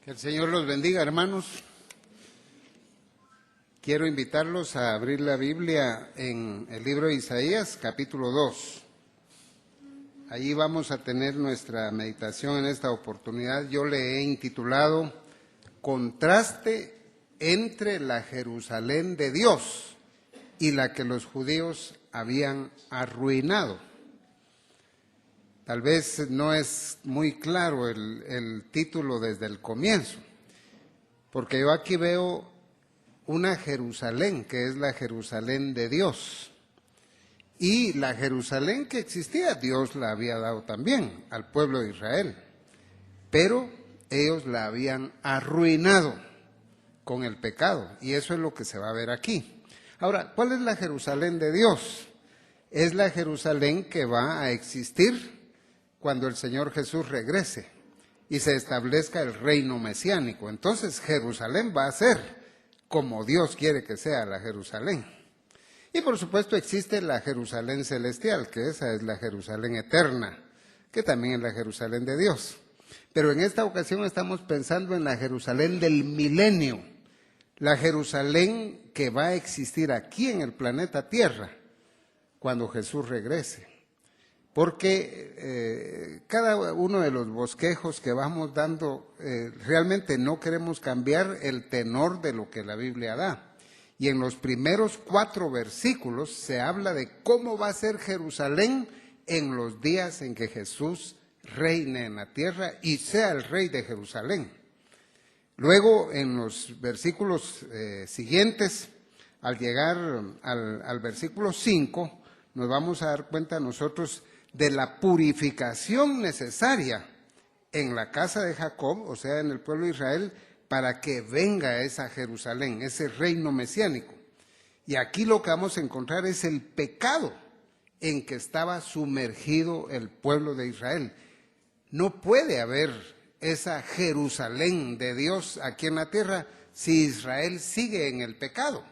Que el Señor los bendiga, hermanos. Quiero invitarlos a abrir la Biblia en el libro de Isaías, capítulo 2. Allí vamos a tener nuestra meditación en esta oportunidad. Yo le he intitulado Contraste entre la Jerusalén de Dios y la que los judíos habían arruinado. Tal vez no es muy claro el título desde el comienzo, porque yo aquí veo una Jerusalén que es la Jerusalén de Dios. Y la Jerusalén que existía, Dios la había dado también al pueblo de Israel, pero ellos la habían arruinado con el pecado, y eso es lo que se va a ver aquí. Ahora, ¿cuál es la Jerusalén de Dios? Es la Jerusalén que va a existir cuando el Señor Jesús regrese y se establezca el reino mesiánico. Entonces Jerusalén va a ser como Dios quiere que sea la Jerusalén. Y por supuesto existe la Jerusalén celestial, que esa es la Jerusalén eterna, que también es la Jerusalén de Dios. Pero en esta ocasión estamos pensando en la Jerusalén del milenio, la Jerusalén que va a existir aquí en el planeta Tierra cuando Jesús regrese. Porque cada uno de los bosquejos que vamos dando, realmente no queremos cambiar el tenor de lo que la Biblia da. Y en los primeros 4 versículos se habla de cómo va a ser Jerusalén en los días en que Jesús reine en la tierra y sea el rey de Jerusalén. Luego, en los versículos siguientes, al llegar al versículo 5, nos vamos a dar cuenta nosotros de la purificación necesaria en la casa de Jacob, o sea, en el pueblo de Israel, para que venga esa Jerusalén, ese reino mesiánico. Y aquí lo que vamos a encontrar es el pecado en que estaba sumergido el pueblo de Israel. No puede haber esa Jerusalén de Dios aquí en la tierra si Israel sigue en el pecado.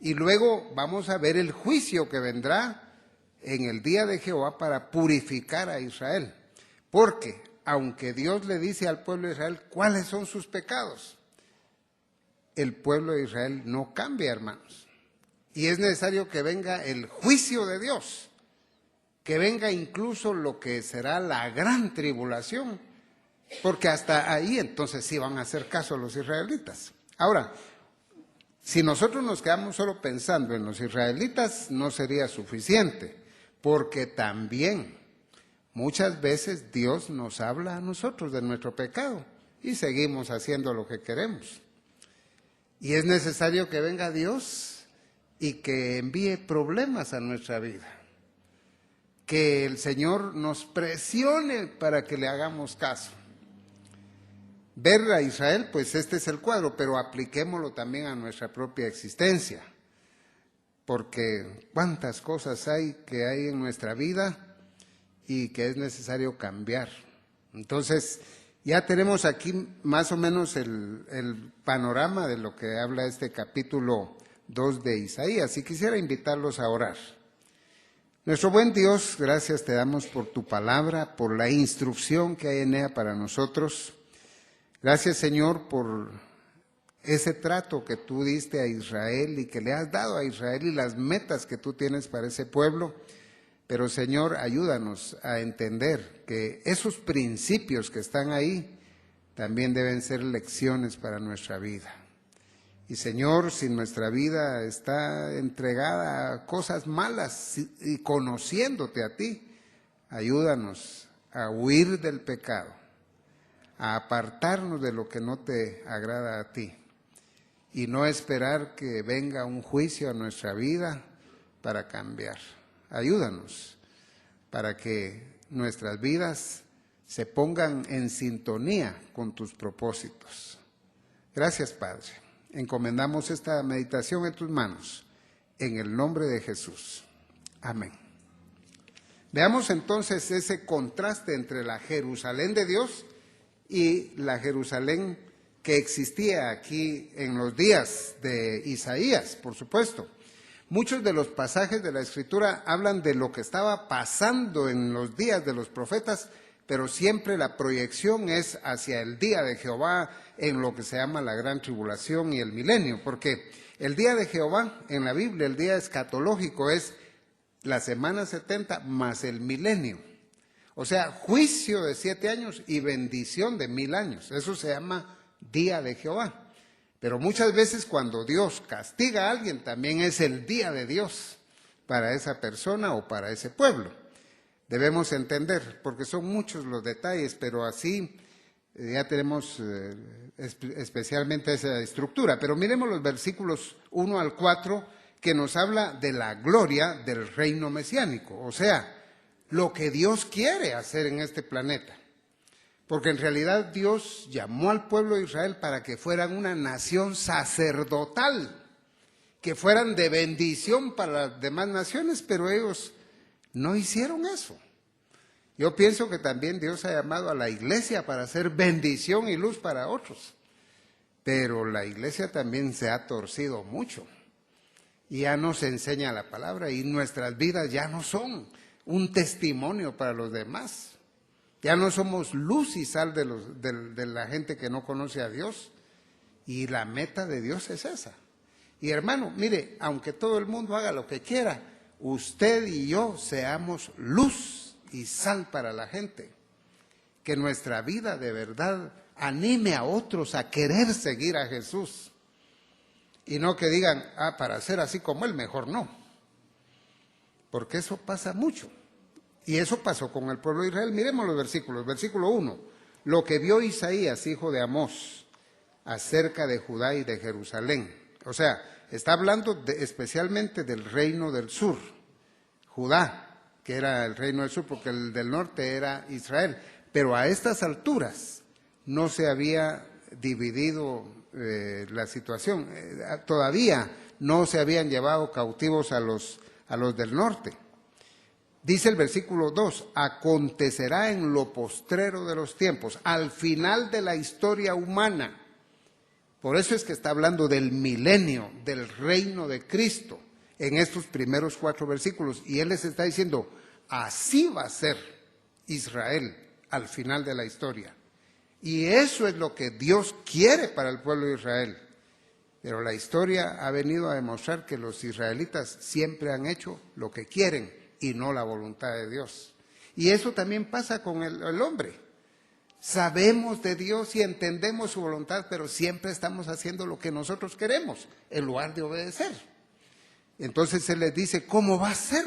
Y luego vamos a ver el juicio que vendrá en el día de Jehová para purificar a Israel. Porque aunque Dios le dice al pueblo de Israel cuáles son sus pecados, el pueblo de Israel no cambia, hermanos. Y es necesario que venga el juicio de Dios, que venga incluso lo que será la gran tribulación, porque hasta ahí entonces sí van a hacer caso a los israelitas. Ahora, si nosotros nos quedamos solo pensando en los israelitas, no sería suficiente, porque también muchas veces Dios nos habla a nosotros de nuestro pecado y seguimos haciendo lo que queremos. Y es necesario que venga Dios y que envíe problemas a nuestra vida, que el Señor nos presione para que le hagamos caso. Ver a Israel, pues este es el cuadro, pero apliquémoslo también a nuestra propia existencia, porque cuántas cosas hay en nuestra vida y que es necesario cambiar. Entonces, ya tenemos aquí más o menos el panorama de lo que habla este capítulo 2 de Isaías, y quisiera invitarlos a orar. Nuestro buen Dios, gracias te damos por tu palabra, por la instrucción que hay en ella para nosotros. Gracias, Señor, por ese trato que tú diste a Israel y que le has dado a Israel y las metas que tú tienes para ese pueblo. Pero, Señor, ayúdanos a entender que esos principios que están ahí también deben ser lecciones para nuestra vida. Y, Señor, si nuestra vida está entregada a cosas malas y conociéndote a ti, ayúdanos a huir del pecado, a apartarnos de lo que no te agrada a ti y no esperar que venga un juicio a nuestra vida para cambiar. Ayúdanos para que nuestras vidas se pongan en sintonía con tus propósitos. Gracias, Padre. Encomendamos esta meditación en tus manos, en el nombre de Jesús. Amén. Veamos entonces ese contraste entre la Jerusalén de Dios y la Jerusalén que existía aquí en los días de Isaías, por supuesto. Muchos de los pasajes de la Escritura hablan de lo que estaba pasando en los días de los profetas, pero siempre la proyección es hacia el día de Jehová en lo que se llama la gran tribulación y el milenio, porque el día de Jehová en la Biblia, el día escatológico es la semana 70 más el milenio. O sea, juicio de 7 años y bendición de 1000 años. Eso se llama día de Jehová. Pero muchas veces cuando Dios castiga a alguien, también es el día de Dios para esa persona o para ese pueblo. Debemos entender, porque son muchos los detalles, pero así ya tenemos especialmente esa estructura. Pero miremos los versículos 1 al 4, que nos habla de la gloria del reino mesiánico, o sea, lo que Dios quiere hacer en este planeta. Porque en realidad Dios llamó al pueblo de Israel para que fueran una nación sacerdotal, que fueran de bendición para las demás naciones, pero ellos no hicieron eso. Yo pienso que también Dios ha llamado a la iglesia para ser bendición y luz para otros, pero la iglesia también se ha torcido mucho y ya no se enseña la palabra y nuestras vidas ya no son un testimonio para los demás. Ya no somos luz y sal de la gente que no conoce a Dios, y la meta de Dios es esa. Y hermano, mire, aunque todo el mundo haga lo que quiera, usted y yo seamos luz y sal para la gente. Que nuestra vida de verdad anime a otros a querer seguir a Jesús. Y no que digan, para ser así como Él, mejor no. Porque eso pasa mucho. Y eso pasó con el pueblo de Israel. Miremos los versículos. Versículo 1. Lo que vio Isaías, hijo de Amós, acerca de Judá y de Jerusalén. O sea, está hablando especialmente del reino del sur. Judá, que era el reino del sur, porque el del norte era Israel. Pero a estas alturas no se había dividido la situación. Todavía no se habían llevado cautivos a los del norte. Dice el versículo 2, acontecerá en lo postrero de los tiempos, al final de la historia humana. Por eso es que está hablando del milenio, del reino de Cristo, en estos primeros 4 versículos. Y Él les está diciendo, así va a ser Israel al final de la historia. Y eso es lo que Dios quiere para el pueblo de Israel. Pero la historia ha venido a demostrar que los israelitas siempre han hecho lo que quieren y no la voluntad de Dios. Y eso también pasa con el hombre. Sabemos de Dios y entendemos su voluntad, pero siempre estamos haciendo lo que nosotros queremos, en lugar de obedecer. Entonces Él les dice, ¿cómo va a ser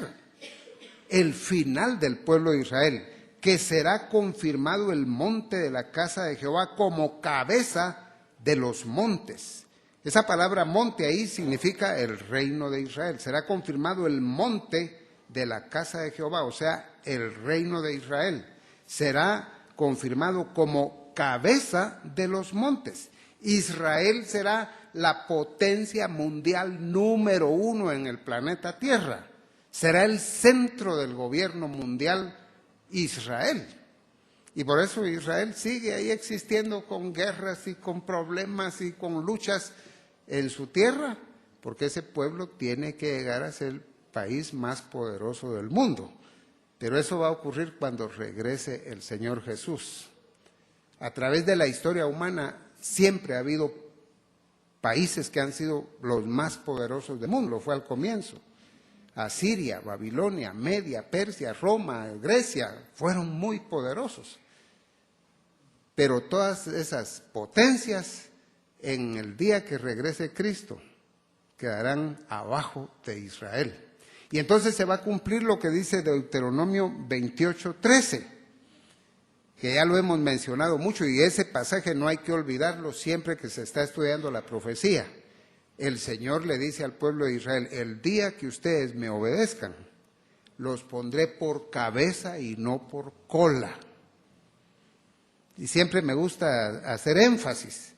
el final del pueblo de Israel? Que será confirmado el monte de la casa de Jehová como cabeza de los montes. Esa palabra monte ahí significa el reino de Israel. Será confirmado el monte de la casa de Jehová, o sea, el reino de Israel. Será confirmado como cabeza de los montes. Israel será la potencia mundial número 1 en el planeta Tierra. Será el centro del gobierno mundial Israel. Y por eso Israel sigue ahí existiendo con guerras y con problemas y con luchas en su tierra, porque ese pueblo tiene que llegar a ser el país más poderoso del mundo. Pero eso va a ocurrir cuando regrese el Señor Jesús. A través de la historia humana siempre ha habido países que han sido los más poderosos del mundo. Fue al comienzo. Asiria, Babilonia, Media, Persia, Roma, Grecia, fueron muy poderosos. Pero todas esas potencias, en el día que regrese Cristo, quedarán abajo de Israel. Y entonces se va a cumplir lo que dice Deuteronomio 28:13, que ya lo hemos mencionado mucho, y ese pasaje no hay que olvidarlo siempre que se está estudiando la profecía. El Señor le dice al pueblo de Israel, el día que ustedes me obedezcan, los pondré por cabeza y no por cola. Y siempre me gusta hacer énfasis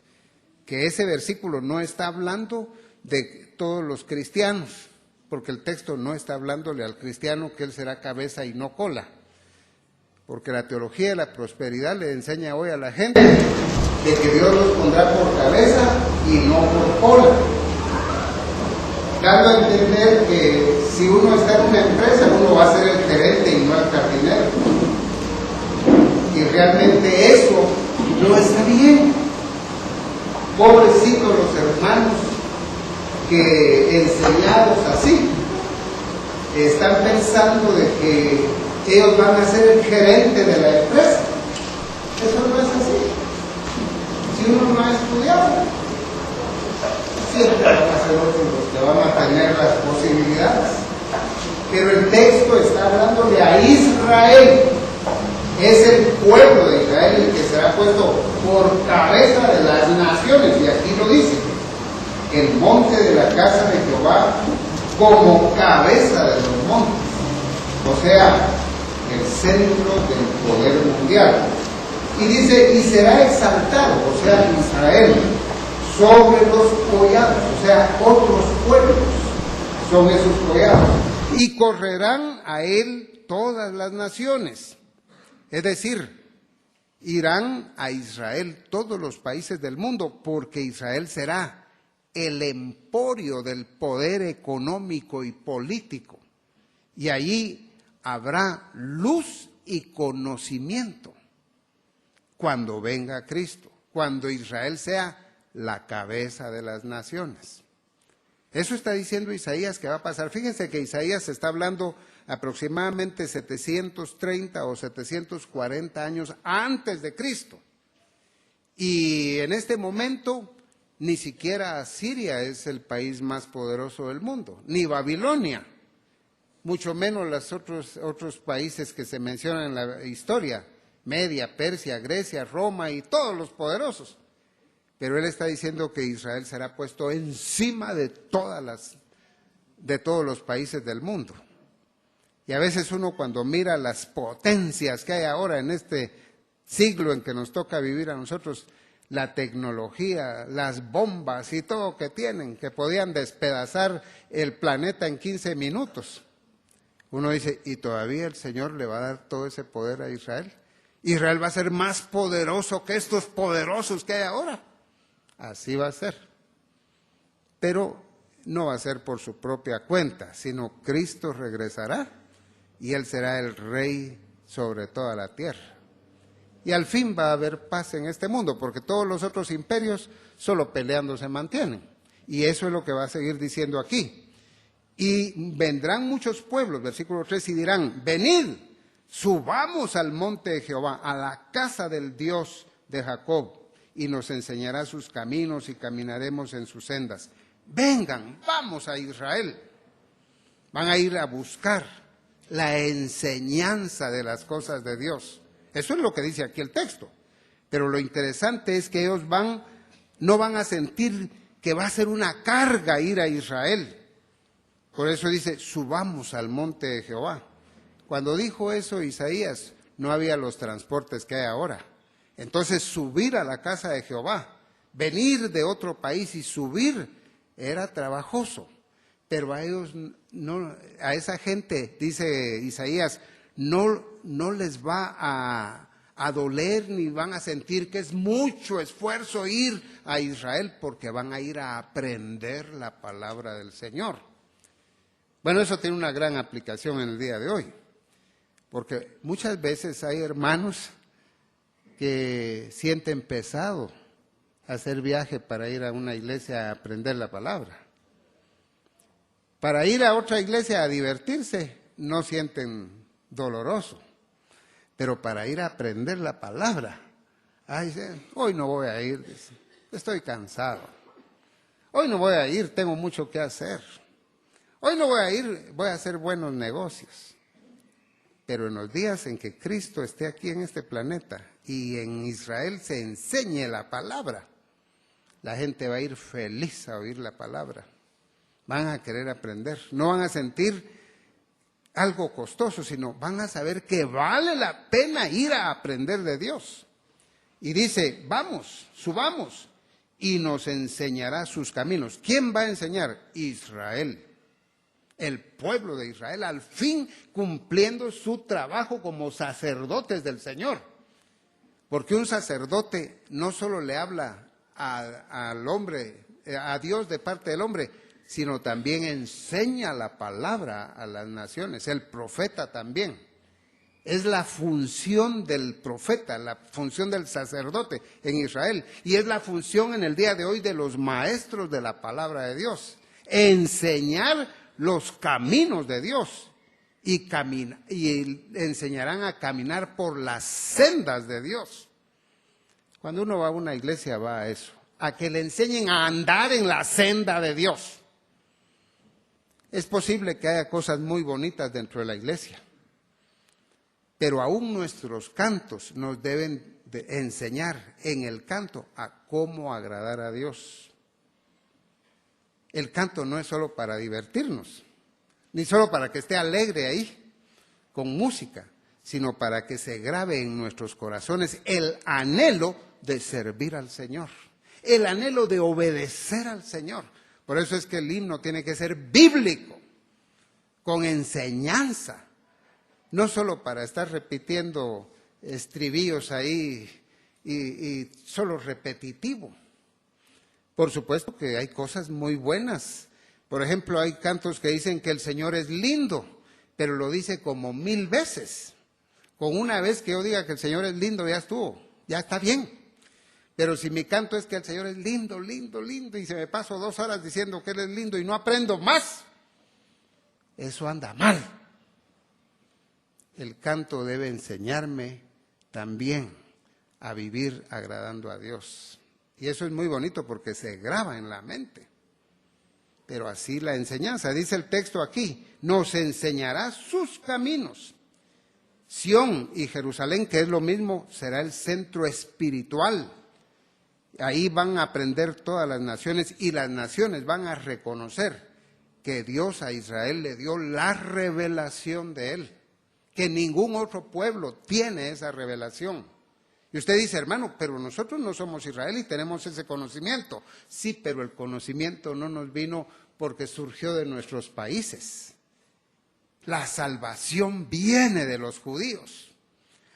que ese versículo no está hablando de todos los cristianos, porque el texto no está hablándole al cristiano que él será cabeza y no cola. Porque la teología de la prosperidad le enseña hoy a la gente de que Dios los pondrá por cabeza y no por cola, dando a entender que si uno está en una empresa, uno va a ser el gerente y no el jardinero. realmente eso no está bien. Pobrecitos los hermanos que enseñados así están pensando de que ellos van a ser el gerente de la empresa. Eso no es así. Si uno no ha estudiado, siempre van a ser otros los que van a tener las posibilidades. Pero el texto está hablándole a Israel. Es el pueblo de Israel el que será puesto por cabeza de las naciones. Y aquí lo dice: el monte de la casa de Jehová como cabeza de los montes. O sea, el centro del poder mundial. Y dice, y será exaltado, o sea, Israel, sobre los collados, o sea, otros pueblos son esos collados. Y correrán a él todas las naciones. Es decir, irán a Israel todos los países del mundo, porque Israel será el emporio del poder económico y político. Y allí habrá luz y conocimiento cuando venga Cristo, cuando Israel sea la cabeza de las naciones. Eso está diciendo Isaías que va a pasar. Fíjense que Isaías está hablando aproximadamente 730 o 740 años antes de Cristo. Y en este momento ni siquiera Asiria es el país más poderoso del mundo, ni Babilonia, mucho menos los otros países que se mencionan en la historia, Media, Persia, Grecia, Roma y todos los poderosos. Pero él está diciendo que Israel será puesto encima de todos los países del mundo. Y a veces uno cuando mira las potencias que hay ahora en este siglo en que nos toca vivir a nosotros, la tecnología, las bombas y todo que tienen, que podían despedazar el planeta en 15 minutos. Uno dice, ¿y todavía el Señor le va a dar todo ese poder a Israel? Israel va a ser más poderoso que estos poderosos que hay ahora. Así va a ser. Pero no va a ser por su propia cuenta, sino Cristo regresará y Él será el Rey sobre toda la tierra. Y al fin va a haber paz en este mundo, porque todos los otros imperios solo peleando se mantienen. Y eso es lo que va a seguir diciendo aquí. Y vendrán muchos pueblos, versículo 3, y dirán, venid, subamos al monte de Jehová, a la casa del Dios de Jacob, y nos enseñará sus caminos y caminaremos en sus sendas. Vengan, vamos a Israel. Van a ir a buscar la enseñanza de las cosas de Dios. Eso es lo que dice aquí el texto. Pero lo interesante es que ellos no van a sentir que va a ser una carga ir a Israel. Por eso dice, subamos al monte de Jehová. Cuando dijo eso Isaías, no había los transportes que hay ahora. Entonces subir a la casa de Jehová, venir de otro país y subir, era trabajoso. Pero a ellos, no, a esa gente, dice Isaías, no les va a doler ni van a sentir que es mucho esfuerzo ir a Israel, porque van a ir a aprender la palabra del Señor. Bueno, eso tiene una gran aplicación en el día de hoy, porque muchas veces hay hermanos que sienten pesado hacer viaje para ir a una iglesia a aprender la palabra. Para ir a otra iglesia a divertirse, no sienten doloroso. Pero para ir a aprender la palabra, hoy no voy a ir, estoy cansado. Hoy no voy a ir, tengo mucho que hacer. Hoy no voy a ir, voy a hacer buenos negocios. Pero en los días en que Cristo esté aquí en este planeta y en Israel se enseñe la palabra, la gente va a ir feliz a oír la palabra. Van a querer aprender, no van a sentir algo costoso, sino van a saber que vale la pena ir a aprender de Dios. Y dice, vamos, subamos, y nos enseñará sus caminos. ¿Quién va a enseñar? Israel. El pueblo de Israel, al fin cumpliendo su trabajo como sacerdotes del Señor. Porque un sacerdote no solo le habla al hombre, a Dios de parte del hombre, sino también enseña la palabra a las naciones, el profeta también. Es la función del profeta, la función del sacerdote en Israel. Y es la función en el día de hoy de los maestros de la palabra de Dios. Enseñar los caminos de Dios. Y enseñarán a caminar por las sendas de Dios. Cuando uno va a una iglesia va a eso. A que le enseñen a andar en la senda de Dios. Es posible que haya cosas muy bonitas dentro de la iglesia. Pero aún nuestros cantos nos deben de enseñar en el canto a cómo agradar a Dios. El canto no es solo para divertirnos, ni solo para que esté alegre ahí, con música, sino para que se grabe en nuestros corazones el anhelo de servir al Señor, el anhelo de obedecer al Señor. Por eso es que el himno tiene que ser bíblico, con enseñanza. No solo para estar repitiendo estribillos ahí y solo repetitivo. Por supuesto que hay cosas muy buenas. Por ejemplo, hay cantos que dicen que el Señor es lindo, pero lo dice como 1000 veces. Con una vez que yo diga que el Señor es lindo, ya estuvo, ya está bien. Pero si mi canto es que el Señor es lindo, lindo, lindo, y se me paso 2 horas diciendo que Él es lindo y no aprendo más, eso anda mal. El canto debe enseñarme también a vivir agradando a Dios. Y eso es muy bonito porque se graba en la mente. Pero así la enseñanza, dice el texto aquí, nos enseñará sus caminos. Sión y Jerusalén, que es lo mismo, será el centro espiritual. Ahí van a aprender todas las naciones y las naciones van a reconocer que Dios a Israel le dio la revelación de Él. Que ningún otro pueblo tiene esa revelación. Y usted dice, hermano, pero nosotros no somos Israel y tenemos ese conocimiento. Sí, pero el conocimiento no nos vino porque surgió de nuestros países. La salvación viene de los judíos.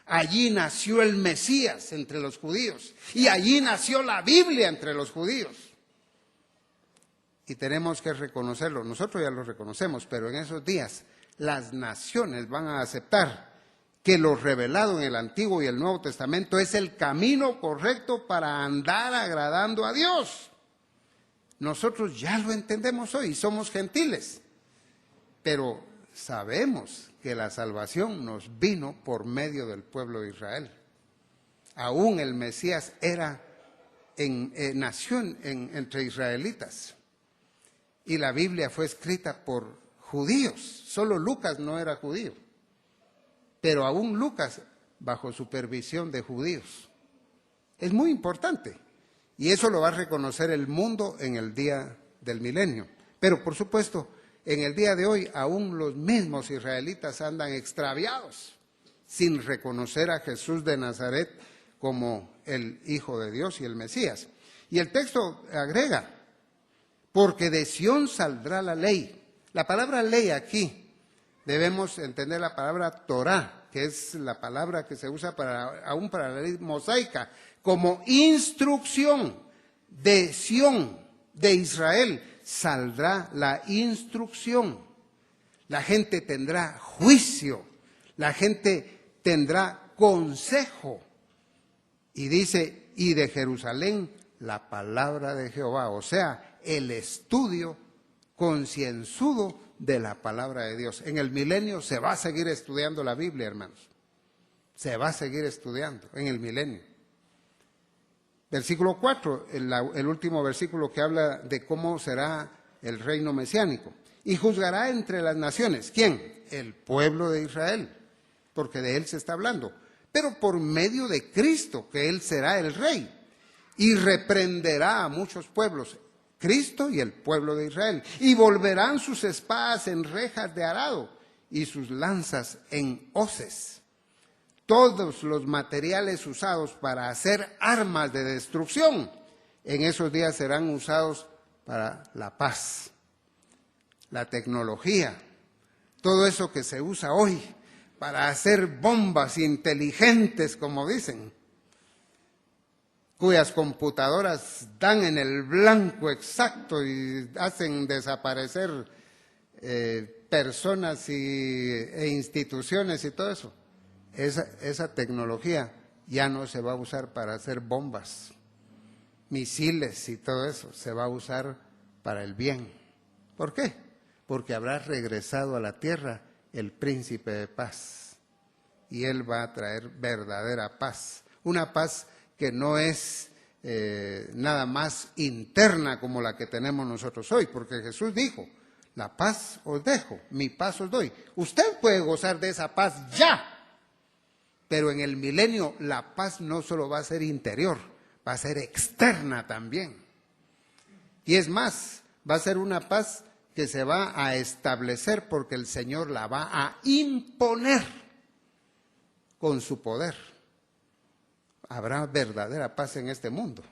Allí nació el Mesías entre los judíos. Y allí nació la Biblia entre los judíos. Y tenemos que reconocerlo. Nosotros ya lo reconocemos, pero en esos días las naciones van a aceptar que lo revelado en el Antiguo y el Nuevo Testamento es el camino correcto para andar agradando a Dios. Nosotros ya lo entendemos hoy, somos gentiles, pero sabemos que la salvación nos vino por medio del pueblo de Israel. Aún el Mesías nació entre israelitas y la Biblia fue escrita por judíos, solo Lucas no era judío, pero aún Lucas bajo supervisión de judíos. Es muy importante y eso lo va a reconocer el mundo en el día del milenio. Pero por supuesto, en el día de hoy aún los mismos israelitas andan extraviados sin reconocer a Jesús de Nazaret como el Hijo de Dios y el Mesías. Y el texto agrega, porque de Sión saldrá la ley. La palabra ley aquí, debemos entender la palabra Torá, que es la palabra que se usa aún para la ley mosaica, como instrucción. De Sión, de Israel, saldrá la instrucción. La gente tendrá juicio, la gente tendrá consejo. Y dice, y de Jerusalén la palabra de Jehová, o sea, el estudio concienzudo de la palabra de Dios. En el milenio se va a seguir estudiando la Biblia, hermanos. Se va a seguir estudiando en el milenio. Versículo 4, el último versículo que habla de cómo será el reino mesiánico. Y juzgará entre las naciones. ¿Quién? El pueblo de Israel, porque de él se está hablando. Pero por medio de Cristo, que él será el rey. Y reprenderá a muchos pueblos. Cristo y el pueblo de Israel. Y volverán sus espadas en rejas de arado y sus lanzas en hoces. Todos los materiales usados para hacer armas de destrucción en esos días serán usados para la paz, la tecnología, todo eso que se usa hoy para hacer bombas inteligentes, como dicen, cuyas computadoras dan en el blanco exacto y hacen desaparecer personas e instituciones y todo eso. esa tecnología ya no se va a usar para hacer bombas, misiles y todo eso, se va a usar para el bien. ¿Por qué? Porque habrá regresado a la tierra el príncipe de paz y él va a traer verdadera paz, una paz que no es nada más interna como la que tenemos nosotros hoy, porque Jesús dijo, la paz os dejo, mi paz os doy. Usted puede gozar de esa paz ya, pero en el milenio la paz no solo va a ser interior, va a ser externa también. Y es más, va a ser una paz que se va a establecer porque el Señor la va a imponer con su poder. Habrá verdadera paz en este mundo.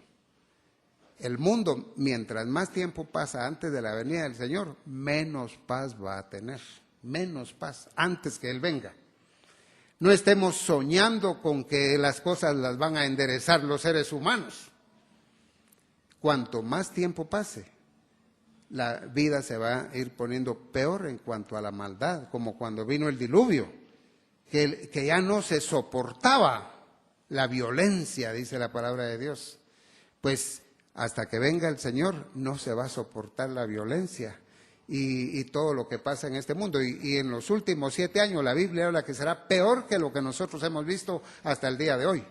El mundo, mientras más tiempo pasa antes de la venida del Señor, menos paz va a tener, menos paz antes que Él venga. No estemos soñando con que las cosas las van a enderezar los seres humanos. Cuanto más tiempo pase, la vida se va a ir poniendo peor en cuanto a la maldad, como cuando vino el diluvio, que ya no se soportaba la violencia, dice la palabra de Dios. Pues hasta que venga el Señor no se va a soportar la violencia y todo lo que pasa en este mundo. Y en los últimos 7 años la Biblia habla que será peor que lo que nosotros hemos visto hasta el día de hoy.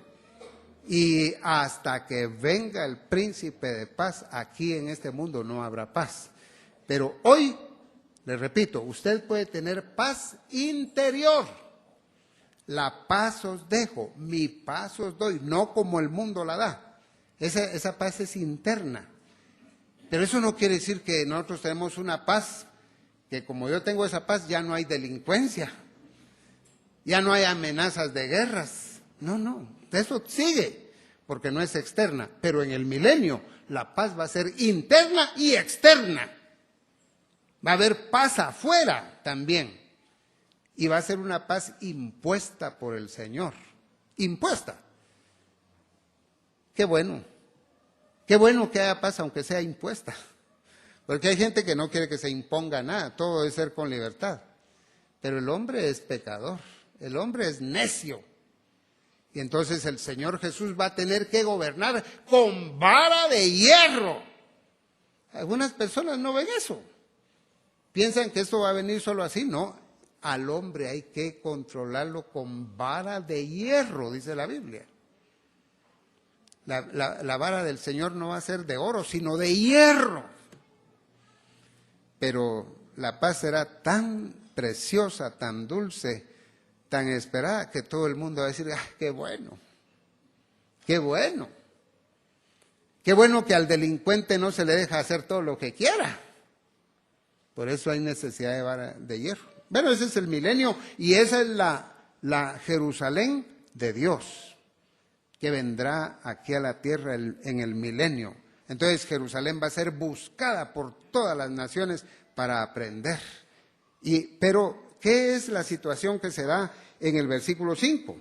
Y hasta que venga el príncipe de paz, aquí en este mundo no habrá paz. Pero hoy, le repito, usted puede tener paz interior. La paz os dejo, mi paz os doy, no como el mundo la da. Esa paz es interna. Pero eso no quiere decir que nosotros tenemos una paz, que como yo tengo esa paz ya no hay delincuencia, ya no hay amenazas de guerras. No, eso sigue, porque no es externa. Pero en el milenio la paz va a ser interna y externa. Va a haber paz afuera también. Y va a ser una paz impuesta por el Señor. Impuesta. Qué bueno que haya paz aunque sea impuesta, porque hay gente que no quiere que se imponga nada, todo debe ser con libertad, pero el hombre es pecador, el hombre es necio, y entonces el Señor Jesús va a tener que gobernar con vara de hierro. Algunas personas no ven eso, piensan que esto va a venir solo así. No, al hombre hay que controlarlo con vara de hierro, dice la Biblia. La vara del Señor no va a ser de oro, sino de hierro. Pero la paz será tan preciosa, tan dulce, tan esperada, que todo el mundo va a decir, ¡ah, qué bueno! ¡Qué bueno! ¡Qué bueno que al delincuente no se le deja hacer todo lo que quiera! Por eso hay necesidad de vara de hierro. Bueno, ese es el milenio y esa es la Jerusalén de Dios, que vendrá aquí a la tierra en el milenio. Entonces Jerusalén va a ser buscada por todas las naciones para aprender. Pero, ¿qué es la situación que se da en el versículo 5?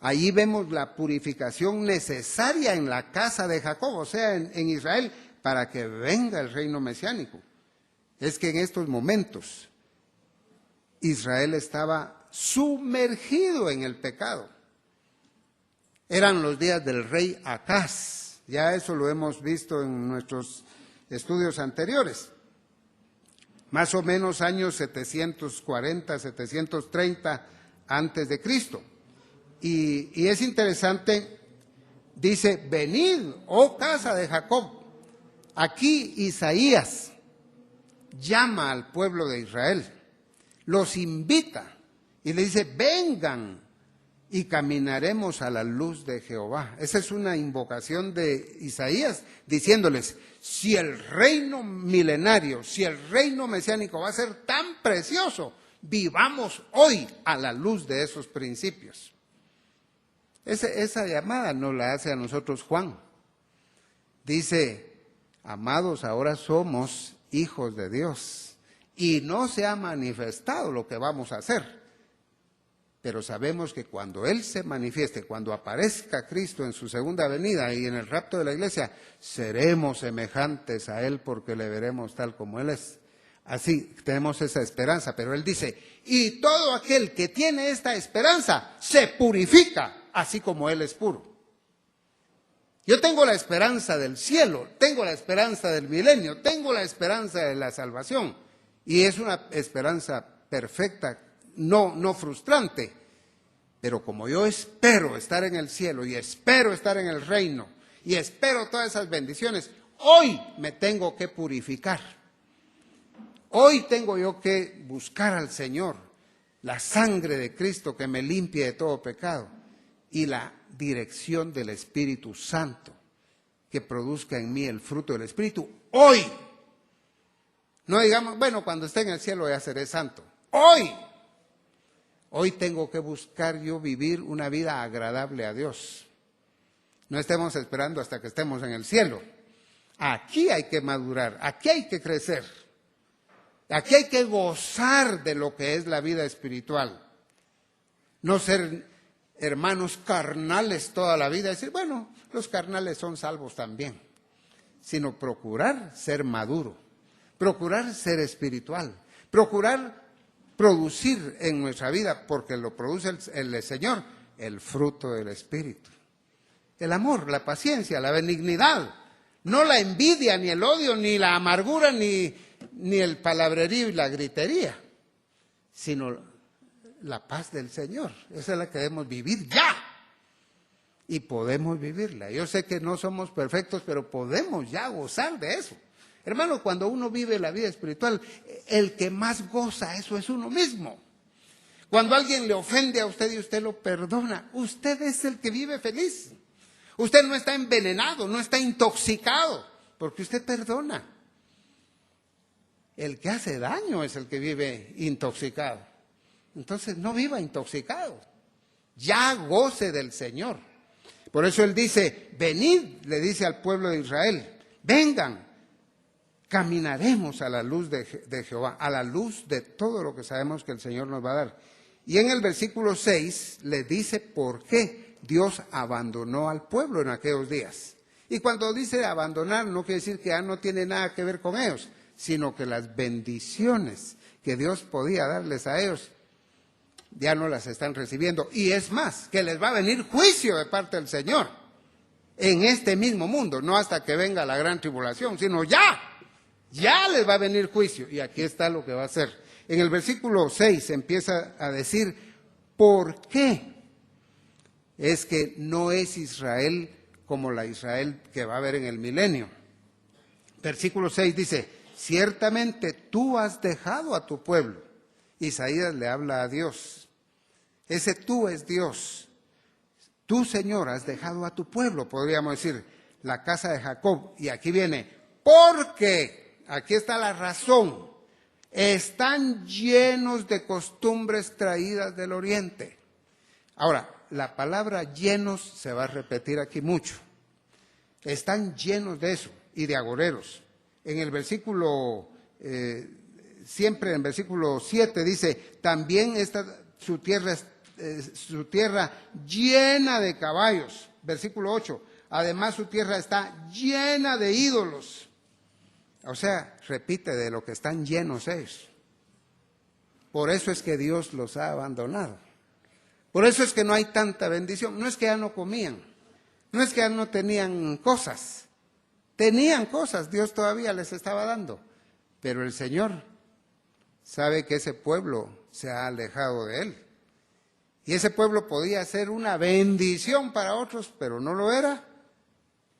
Allí vemos la purificación necesaria en la casa de Jacob, o sea, en Israel, para que venga el reino mesiánico. Es que en estos momentos Israel estaba sumergido en el pecado. Eran los días del rey Acaz, ya eso lo hemos visto en nuestros estudios anteriores. Más o menos años 740, 730 antes de Cristo. Y es interesante, dice, venid, oh casa de Jacob. Aquí Isaías llama al pueblo de Israel, los invita y le dice, vengan y caminaremos a la luz de Jehová. Esa es una invocación de Isaías, diciéndoles, si el reino milenario, si el reino mesiánico va a ser tan precioso, vivamos hoy a la luz de esos principios. Esa llamada nos la hace a nosotros Juan. Dice, amados, ahora somos hijos de Dios y no se ha manifestado lo que vamos a hacer. Pero sabemos que cuando Él se manifieste, cuando aparezca Cristo en su segunda venida y en el rapto de la iglesia, seremos semejantes a Él porque le veremos tal como Él es. Así tenemos esa esperanza, pero él dice, y todo aquel que tiene esta esperanza se purifica, así como él es puro. Yo tengo la esperanza del cielo, tengo la esperanza del milenio, tengo la esperanza de la salvación, y es una esperanza perfecta, no frustrante, pero como yo espero estar en el cielo y espero estar en el reino y espero todas esas bendiciones, hoy me tengo que purificar. Hoy tengo yo que buscar al Señor, la sangre de Cristo que me limpie de todo pecado y la dirección del Espíritu Santo que produzca en mí el fruto del Espíritu. Hoy, no digamos, bueno, cuando esté en el cielo ya seré santo. Hoy tengo que buscar yo vivir una vida agradable a Dios. No estemos esperando hasta que estemos en el cielo. Aquí hay que madurar, aquí hay que crecer. Aquí hay que gozar de lo que es la vida espiritual. No ser hermanos carnales toda la vida. Decir, bueno, los carnales son salvos también. Sino procurar ser maduro. Procurar ser espiritual. Procurar producir en nuestra vida, porque lo produce el Señor, el fruto del Espíritu. El amor, la paciencia, la benignidad. No la envidia, ni el odio, ni la amargura, ni el palabrerío y la gritería, sino la paz del Señor. Esa es la que debemos vivir ya. Y podemos vivirla. Yo sé que no somos perfectos, pero podemos ya gozar de eso. Hermano, cuando uno vive la vida espiritual, el que más goza eso es uno mismo. Cuando alguien le ofende a usted y usted lo perdona, usted es el que vive feliz. Usted no está envenenado, no está intoxicado, porque usted perdona. El que hace daño es el que vive intoxicado. Entonces no viva intoxicado. Ya goce del Señor. Por eso Él dice, venid, le dice al pueblo de Israel, vengan, caminaremos a la luz de Jehová, a la luz de todo lo que sabemos que el Señor nos va a dar. Y en el versículo 6 le dice por qué Dios abandonó al pueblo en aquellos días. Y cuando dice abandonar, no quiere decir que ya no tiene nada que ver con ellos, sino que las bendiciones que Dios podía darles a ellos, ya no las están recibiendo. Y es más, que les va a venir juicio de parte del Señor en este mismo mundo, no hasta que venga la gran tribulación, sino ya les va a venir juicio. Y aquí está lo que va a hacer. En el versículo 6 empieza a decir, ¿por qué es que no es Israel como la Israel que va a haber en el milenio? Versículo 6 dice, ciertamente tú has dejado a tu pueblo. Isaías le habla a Dios. Ese tú es Dios. Tú, Señor, has dejado a tu pueblo, podríamos decir, la casa de Jacob. Y aquí viene, porque, aquí está la razón, están llenos de costumbres traídas del oriente. Ahora, la palabra llenos se va a repetir aquí mucho. Están llenos de eso y de agoreros. En el versículo, siempre en el versículo 7 dice, también su tierra llena de caballos. Versículo 8, además su tierra está llena de ídolos. O sea, repite de lo que están llenos ellos. Por eso es que Dios los ha abandonado. Por eso es que no hay tanta bendición. No es que ya no comían, no es que ya no tenían cosas. Tenían cosas, Dios todavía les estaba dando. Pero el Señor sabe que ese pueblo se ha alejado de Él. Y ese pueblo podía ser una bendición para otros, pero no lo era,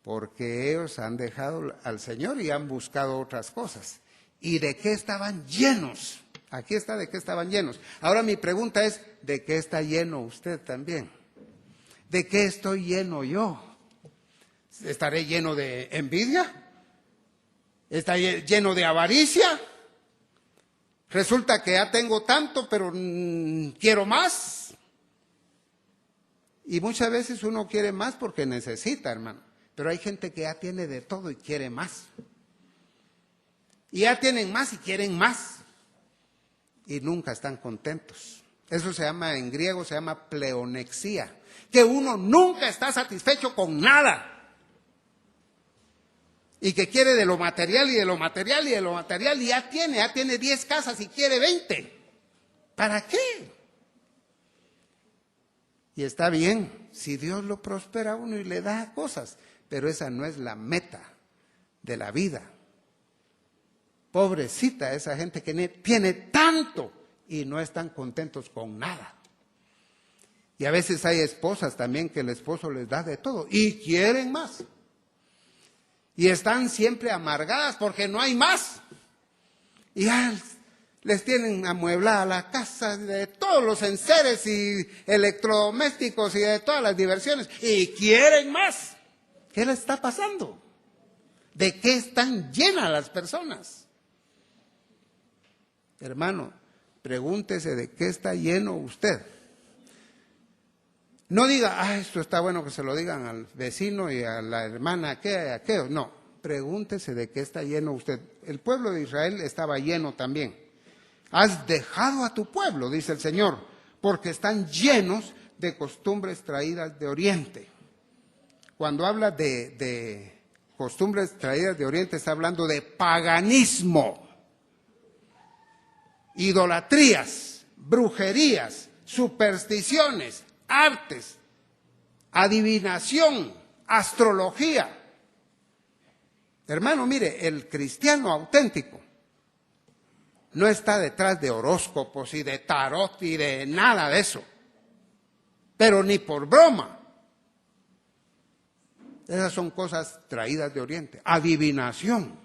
porque ellos han dejado al Señor y han buscado otras cosas. ¿Y de qué estaban llenos? Aquí está de qué estaban llenos. Ahora mi pregunta es, ¿de qué está lleno usted también? ¿De qué estoy lleno yo? ¿Estaré lleno de envidia? ¿Estaré lleno de avaricia? Resulta que ya tengo tanto, pero quiero más. Y muchas veces uno quiere más porque necesita, hermano. Pero hay gente que ya tiene de todo y quiere más. Y ya tienen más y quieren más. Y nunca están contentos. Eso se llama, en griego se llama pleonexia. Que uno nunca está satisfecho con nada. y que quiere de lo material y de lo material y de lo material, y ya tiene 10 casas y quiere 20. ¿Para qué? Y está bien, si Dios lo prospera a uno y le da cosas, pero esa no es la meta de la vida. Pobrecita esa gente que tiene tanto y no están contentos con nada. Y a veces hay esposas también que el esposo les da de todo y quieren más. Y están siempre amargadas porque no hay más. Y ya les tienen amueblada la casa de todos los enseres y electrodomésticos y de todas las diversiones. Y quieren más. ¿Qué les está pasando? ¿De qué están llenas las personas? Hermano, pregúntese de qué está lleno usted. No diga, esto está bueno que se lo digan al vecino y a la hermana aquello. No, pregúntese de qué está lleno usted. El pueblo de Israel estaba lleno también. Has dejado a tu pueblo, dice el Señor, porque están llenos de costumbres traídas de Oriente. Cuando habla de costumbres traídas de Oriente, está hablando de paganismo, idolatrías, brujerías, supersticiones, artes, adivinación, astrología. Hermano, mire, el cristiano auténtico no está detrás de horóscopos y de tarot y de nada de eso, pero ni por broma. Esas son cosas traídas de Oriente. Adivinación.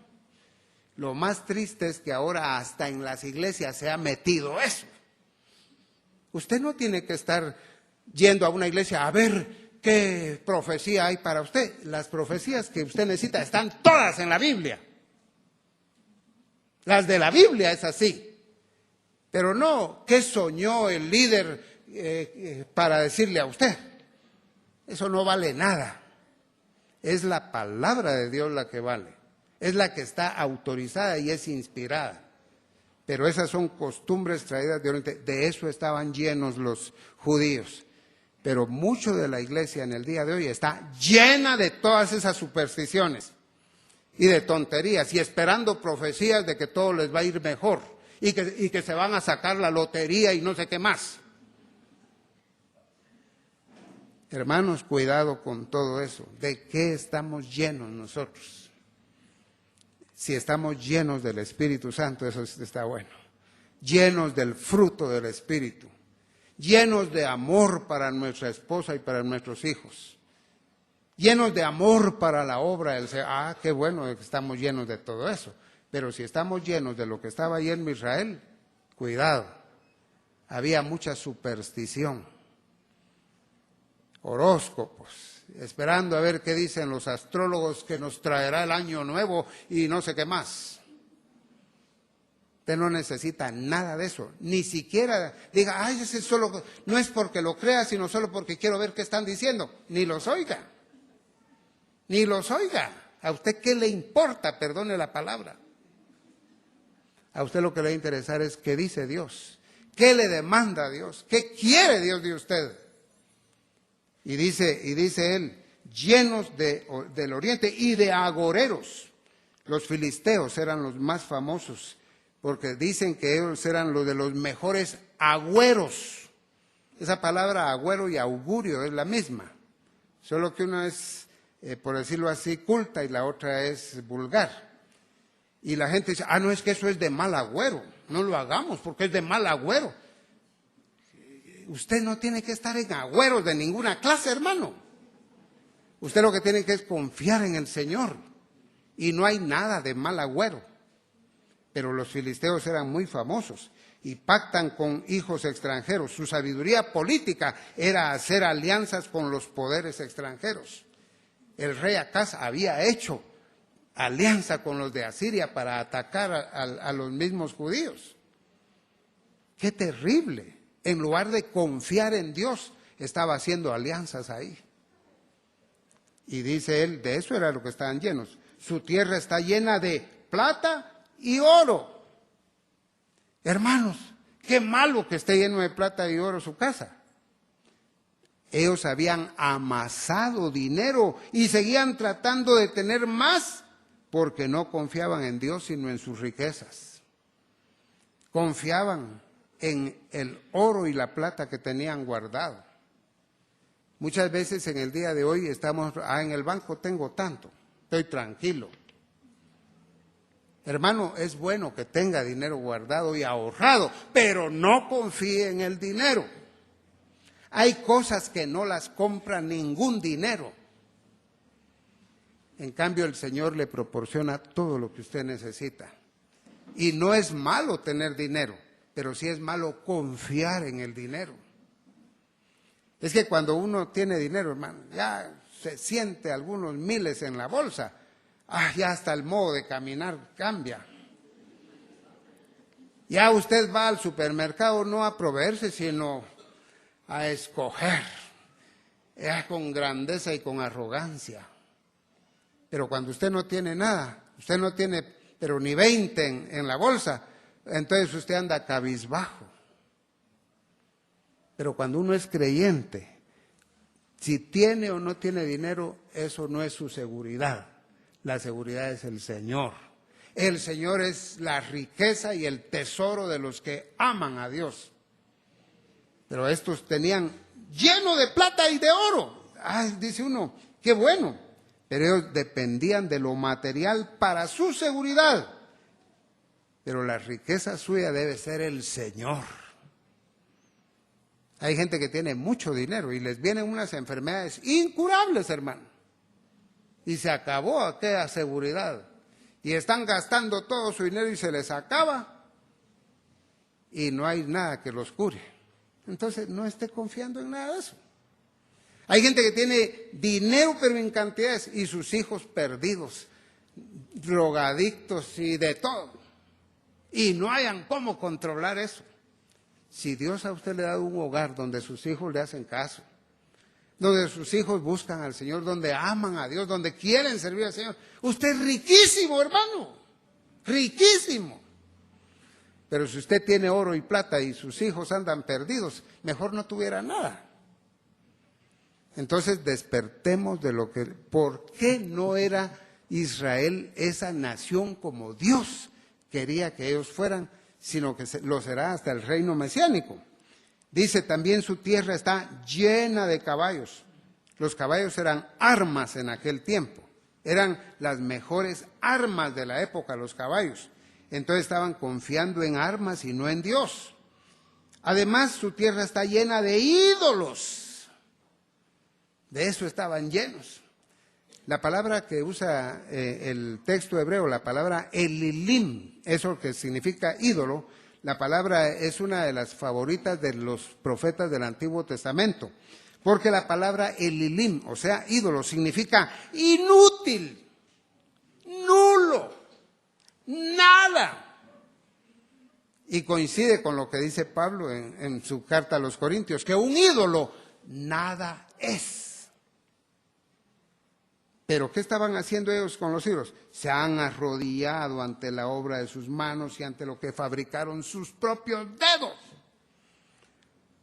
Lo más triste es que ahora hasta en las iglesias se ha metido eso. Usted no tiene que estar yendo a una iglesia a ver qué profecía hay para usted. Las profecías que usted necesita están todas en la Biblia. Las de la Biblia es así. Pero no, ¿qué soñó el líder para decirle a usted? Eso no vale nada. Es la palabra de Dios la que vale. Es la que está autorizada y es inspirada. Pero esas son costumbres traídas de Oriente. De eso estaban llenos los judíos. Pero mucho de la iglesia en el día de hoy está llena de todas esas supersticiones y de tonterías y esperando profecías de que todo les va a ir mejor y que se van a sacar la lotería y no sé qué más. Hermanos, cuidado con todo eso. ¿De qué estamos llenos nosotros? Si estamos llenos del Espíritu Santo, eso está bueno. Llenos del fruto del Espíritu. Llenos de amor para nuestra esposa y para nuestros hijos. Llenos de amor para la obra del Señor. Qué bueno que estamos llenos de todo eso. Pero si estamos llenos de lo que estaba allí en Israel, cuidado. Había mucha superstición. Horóscopos, esperando a ver qué dicen los astrólogos que nos traerá el año nuevo y no sé qué más. Usted no necesita nada de eso, ni siquiera diga, ese solo, no es porque lo crea, sino solo porque quiero ver qué están diciendo. Ni los oiga, ni los oiga. ¿A usted qué le importa? Perdone la palabra. A usted lo que le va a interesar es qué dice Dios, qué le demanda Dios, qué quiere Dios de usted. Y dice él, llenos del oriente y de agoreros. Los filisteos eran los más famosos, porque dicen que ellos eran los de los mejores agüeros. Esa palabra agüero y augurio es la misma, solo que una es, por decirlo así, culta y la otra es vulgar. Y la gente dice, no, es que eso es de mal agüero, no lo hagamos porque es de mal agüero. Usted no tiene que estar en agüeros de ninguna clase, hermano. Usted lo que tiene que es confiar en el Señor. Y no hay nada de mal agüero. Pero los filisteos eran muy famosos y pactan con hijos extranjeros. Su sabiduría política era hacer alianzas con los poderes extranjeros. El rey Acaz había hecho alianza con los de Asiria para atacar a los mismos judíos. ¡Qué terrible! En lugar de confiar en Dios, estaba haciendo alianzas ahí. Y dice él, de eso era lo que estaban llenos. Su tierra está llena de plata y oro. Hermanos, qué malo que esté lleno de plata y oro su casa. Ellos habían amasado dinero y seguían tratando de tener más porque no confiaban en Dios sino en sus riquezas. Confiaban en el oro y la plata que tenían guardado. Muchas veces en el día de hoy estamos, en el banco tengo tanto, estoy tranquilo. Hermano, es bueno que tenga dinero guardado y ahorrado, pero no confíe en el dinero. Hay cosas que no las compra ningún dinero. En cambio, el Señor le proporciona todo lo que usted necesita. Y no es malo tener dinero, pero sí es malo confiar en el dinero. Es que cuando uno tiene dinero, hermano, ya se siente algunos miles en la bolsa, ya hasta el modo de caminar cambia. Ya usted va al supermercado no a proveerse, sino a escoger, ya con grandeza y con arrogancia. Pero cuando usted no tiene nada, usted no tiene, pero ni 20 en la bolsa, entonces usted anda cabizbajo. Pero cuando uno es creyente, si tiene o no tiene dinero, eso no es su seguridad. La seguridad es el Señor. El Señor es la riqueza y el tesoro de los que aman a Dios. Pero estos tenían lleno de plata y de oro. Dice uno, qué bueno. Pero ellos dependían de lo material para su seguridad. Pero la riqueza suya debe ser el Señor. Hay gente que tiene mucho dinero y les vienen unas enfermedades incurables, hermano. Y se acabó aquella seguridad. Y están gastando todo su dinero y se les acaba. Y no hay nada que los cure. Entonces no esté confiando en nada de eso. Hay gente que tiene dinero pero en cantidades y sus hijos perdidos, drogadictos y de todo. Y no hayan cómo controlar eso. Si Dios a usted le ha dado un hogar donde sus hijos le hacen caso, donde sus hijos buscan al Señor, donde aman a Dios, donde quieren servir al Señor, usted es riquísimo, hermano, riquísimo. Pero si usted tiene oro y plata y sus hijos andan perdidos, mejor no tuviera nada. Entonces despertemos de lo que, ¿por qué no era Israel esa nación como Dios quería que ellos fueran, sino que lo será hasta el reino mesiánico? Dice también su tierra está llena de caballos. Los caballos eran armas en aquel tiempo, eran las mejores armas de la época los caballos. Entonces estaban confiando en armas y no en Dios. Además su tierra está llena de ídolos. De eso estaban llenos. La palabra que usa el texto hebreo, la palabra elilim, eso que significa ídolo, la palabra es una de las favoritas de los profetas del Antiguo Testamento, porque la palabra elilim, o sea, ídolo, significa inútil, nulo, nada. Y coincide con lo que dice Pablo en su carta a los Corintios, que un ídolo nada es. Pero ¿qué estaban haciendo ellos con los ídolos? Se han arrodillado ante la obra de sus manos y ante lo que fabricaron sus propios dedos.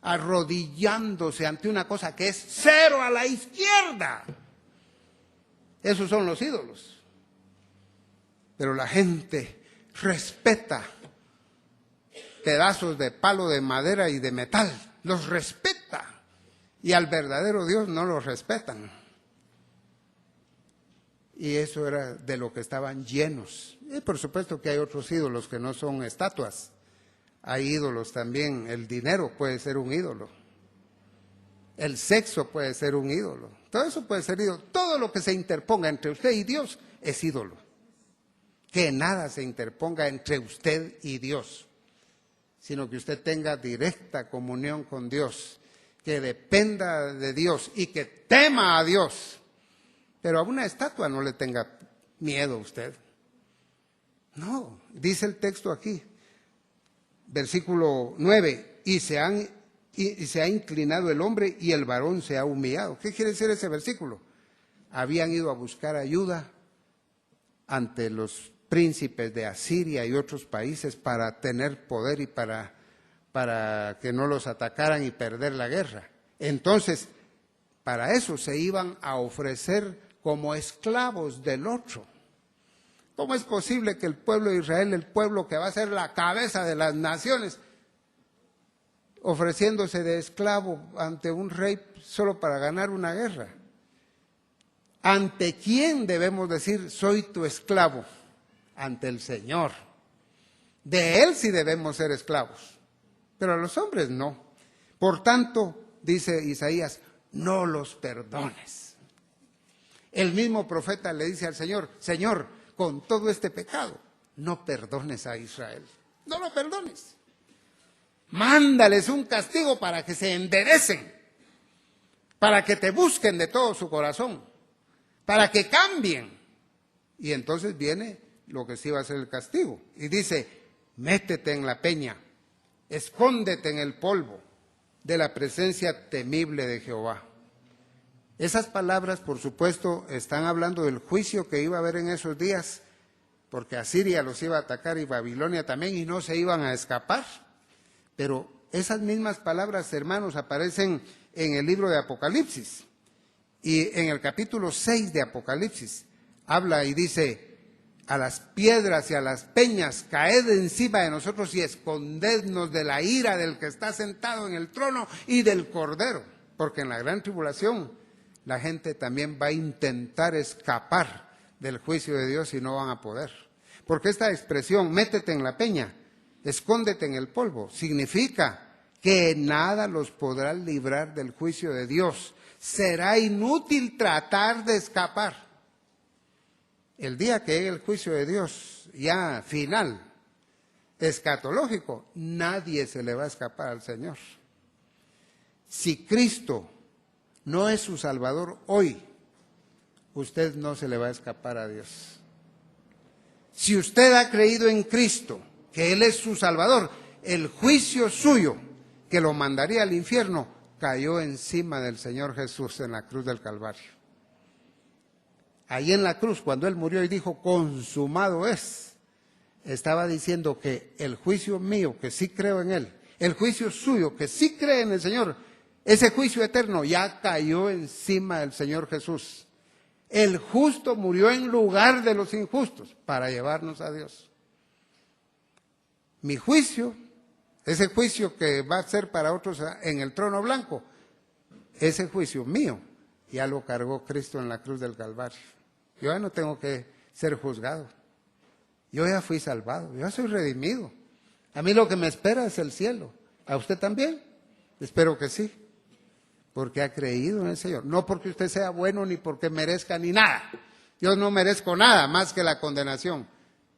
Arrodillándose ante una cosa que es cero a la izquierda. Esos son los ídolos. Pero la gente respeta pedazos de palo, de madera y de metal. Los respeta. Y al verdadero Dios no los respetan. Y eso era de lo que estaban llenos. Y por supuesto que hay otros ídolos que no son estatuas. Hay ídolos también. El dinero puede ser un ídolo. El sexo puede ser un ídolo. Todo eso puede ser ídolo. Todo lo que se interponga entre usted y Dios es ídolo. Que nada se interponga entre usted y Dios, sino que usted tenga directa comunión con Dios, que dependa de Dios y que tema a Dios. Pero a una estatua no le tenga miedo usted. No, dice el texto aquí, versículo 9, y se ha inclinado el hombre y el varón se ha humillado. ¿Qué quiere decir ese versículo? Habían ido a buscar ayuda ante los príncipes de Asiria y otros países para tener poder y para que no los atacaran y perder la guerra. Entonces, para eso se iban a ofrecer como esclavos del otro. ¿Cómo es posible que el pueblo de Israel, el pueblo que va a ser la cabeza de las naciones, ofreciéndose de esclavo ante un rey solo para ganar una guerra? ¿Ante quién debemos decir, soy tu esclavo? Ante el Señor. De Él sí debemos ser esclavos, pero a los hombres no. Por tanto, dice Isaías, no los perdones. El mismo profeta le dice al Señor, Señor, con todo este pecado, no perdones a Israel. No lo perdones. Mándales un castigo para que se enderecen, para que te busquen de todo su corazón, para que cambien. Y entonces viene lo que sí va a ser el castigo. Y dice, métete en la peña, escóndete en el polvo de la presencia temible de Jehová. Esas palabras, por supuesto, están hablando del juicio que iba a haber en esos días, porque Asiria los iba a atacar y Babilonia también, y no se iban a escapar. Pero esas mismas palabras, hermanos, aparecen en el libro de Apocalipsis. Y en el capítulo 6 de Apocalipsis, habla y dice, a las piedras y a las peñas, caed encima de nosotros y escondednos de la ira del que está sentado en el trono y del Cordero. Porque en la gran tribulación, la gente también va a intentar escapar del juicio de Dios y no van a poder. Porque esta expresión, métete en la peña, escóndete en el polvo, significa que nada los podrá librar del juicio de Dios. Será inútil tratar de escapar. El día que llegue el juicio de Dios, ya final, escatológico, nadie se le va a escapar al Señor. Si Cristo no es su Salvador hoy, usted no se le va a escapar a Dios. Si usted ha creído en Cristo, que Él es su Salvador, el juicio suyo, que lo mandaría al infierno, cayó encima del Señor Jesús en la cruz del Calvario. Ahí en la cruz, cuando Él murió y dijo, consumado es, estaba diciendo que el juicio mío, que sí creo en Él, el juicio suyo, que sí cree en el Señor, ese juicio eterno ya cayó encima del Señor Jesús. El justo murió en lugar de los injustos para llevarnos a Dios. Mi juicio, ese juicio que va a ser para otros en el trono blanco, ese juicio mío ya lo cargó Cristo en la cruz del Calvario. Yo ya no tengo que ser juzgado. Yo ya fui salvado, yo ya soy redimido. A mí lo que me espera es el cielo. ¿A usted también? Espero que sí. Porque ha creído en el Señor. No porque usted sea bueno ni porque merezca ni nada. Yo no merezco nada más que la condenación.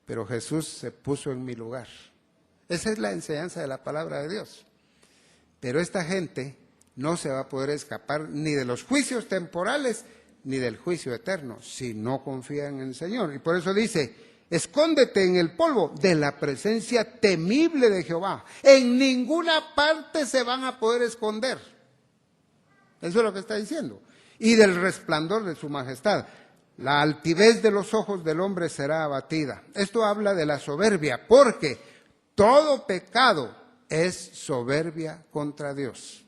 Pero Jesús se puso en mi lugar. Esa es la enseñanza de la palabra de Dios. Pero esta gente no se va a poder escapar ni de los juicios temporales ni del juicio eterno si no confían en el Señor. Y por eso dice, escóndete en el polvo de la presencia temible de Jehová. En ninguna parte se van a poder esconder. Eso es lo que está diciendo. Y del resplandor de su majestad. La altivez de los ojos del hombre será abatida. Esto habla de la soberbia, porque todo pecado es soberbia contra Dios.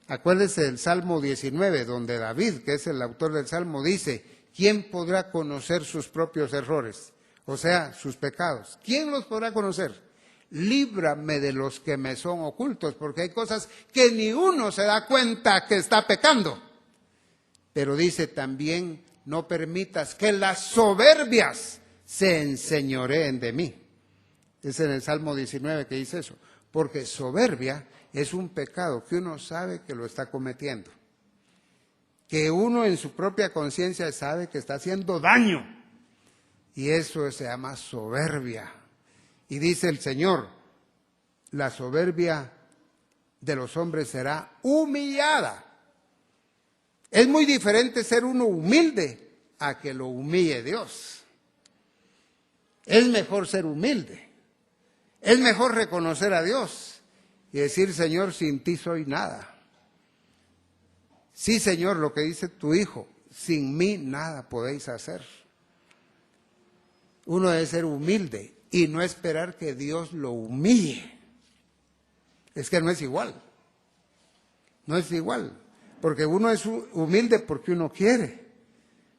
Acuérdese del Salmo 19, donde David, que es el autor del Salmo, dice, ¿quién podrá conocer sus propios errores? O sea, sus pecados. ¿Quién los podrá conocer? Líbrame de los que me son ocultos, porque hay cosas que ni uno se da cuenta que está pecando. Pero dice también, no permitas que las soberbias se enseñoreen de mí. Es en el Salmo 19 que dice eso, porque soberbia es un pecado que uno sabe que lo está cometiendo, que uno en su propia conciencia sabe que está haciendo daño, y eso se llama soberbia. Y dice el Señor, la soberbia de los hombres será humillada. Es muy diferente ser uno humilde a que lo humille Dios. Es mejor ser humilde. Es mejor reconocer a Dios y decir, Señor, sin ti soy nada. Sí, Señor, lo que dice tu Hijo, sin mí nada podéis hacer. Uno debe ser humilde y no esperar que Dios lo humille. Es que no es igual. No es igual. Porque uno es humilde porque uno quiere.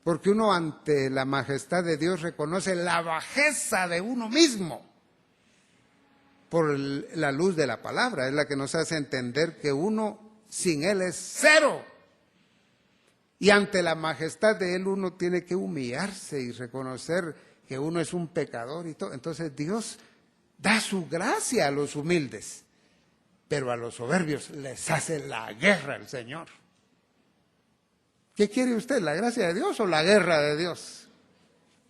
porque uno ante la majestad de Dios reconoce la bajeza de uno mismo por la luz de la palabra. Es la que nos hace entender que uno sin Él es cero. Y ante la majestad de Él uno tiene que humillarse y reconocer que uno es un pecador y todo. Entonces Dios da su gracia a los humildes, pero a los soberbios les hace la guerra el Señor. ¿Qué quiere usted, la gracia de Dios o la guerra de Dios?